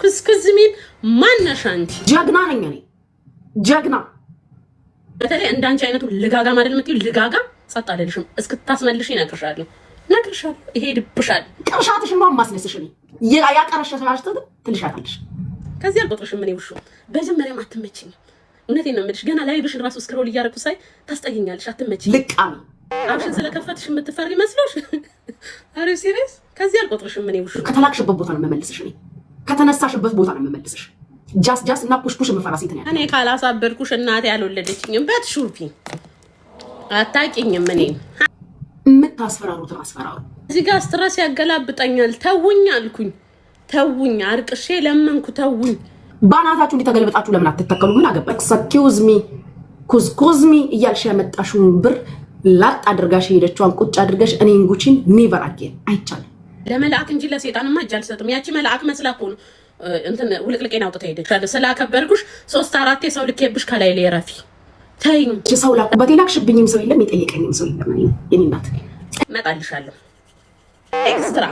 እስከዝሚን ማነሽ አንቺ? ጀግና ነኝ እኔ ጀግና። በተለይ እንዳንቺ አይነቱ ልጋጋ ማለት ነው። ልጋጋ ጸጥ አይደልሽም። እስክታስመልሽ ነግርሻለሁ። ይሄድብሻል። ቅርሻትሽማ ማስነስሽ ነኝ ያቀረሸሻሽተ ትልሻታለሽ። ከዚህ አልቆጥርሽም። እኔ ውሹ በመጀመሪያም አትመችኝ። እውነቴን ነው የምልሽ። ገና ላይ ብሽን ራሱ ስክሮል እያደረኩ ሳይ ታስጠይኛለሽ። አትመችኝ። ልቃሚ አብሽን ስለከፈትሽ የምትፈሪ መስሎሽ? አረ ሲሪየስ። ከዚህ አልቆጥርሽም። እኔ ውሹ ከተላክሽበት ቦታ ነው የምመልስሽ። እኔ ከተነሳሽበት ቦታ ነው የምመልስሽ። ጃስ እና ፑሽ የምፈራ ሴት ነኝ እኔ። ካላሳበድኩሽ እናቴ ያልወለደችኝም በትሹርፊ አታውቂኝም። እኔ የምታስፈራሩትን አስፈራሩ። እዚህ ጋር ስትረስ ያገላብጠኛል። ተውኝ አልኩኝ። ተውኝ አርቅሼ ለመንኩ። ተውኝ። ባናታችሁ እንዲተገልብጣችሁ ለምን አትተከሉ? ምን አገባኝ? ኤክስኪውዝ ሚ ኩዝኩዝሚ እያልሽ ያመጣሽውን ብር ላጥ አድርጋሽ ሄደችዋን ቁጭ አድርጋሽ እኔን ጉቺን ኔቨር አጌን አይቻልም። ለመላእክ እንጂ ለሰይጣንማ እጅ አልሰጥም። ያቺ መላእክ መስላ እኮ ነው እንትን ውልቅልቄን አውጥታ ሄደች። ስላከበርኩሽ 3-4 ሰው ልኬብሽ ከላይ ላይ ረፊ ተይኝ። ሰው ላኩበት የላክሽብኝም ሰው የለም የጠየቀኝም ሰው የለም። የኔ እናት እመጣልሻለሁ ኤክስትራ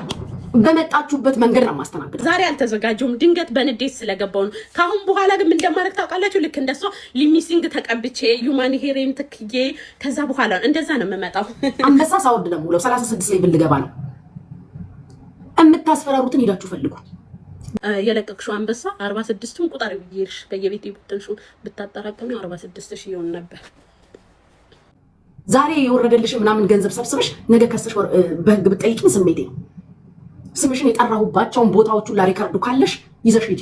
በመጣችሁበት መንገድ ነው ማስተናገድ። ዛሬ አልተዘጋጀሁም። ድንገት በንዴት ስለገባው ነው። ካሁን በኋላ ግን እንደማረግ ታውቃላችሁ። ልክ እንደሷ ሊሚሲንግ ተቀብቼ ዩማን ሄሬም ተክዬ ከዛ በኋላ እንደዛ ነው የምመጣው። አንበሳ ሳውርድ ደግሞ 36 ላይ ልገባ ነው። የምታስፈራሩትን ሄዳችሁ ፈልጉ። የለቀቅሽው አንበሳ 46ቱን ቁጥር ይይርሽ በየቤት ይብጥንሹ ብታጠራቀሙ 46 ሺህ ይሆን ነበር። ዛሬ የወረደልሽ ምናምን ገንዘብ ሰብስበሽ ነገ ከሰሽ በህግ ብትጠይቂኝ ስሜቴ ነው። ስምሽን የጠራሁባቸውን ቦታዎቹ ላ ሪካርዱ ካለሽ ይዘሽ ሂጂ።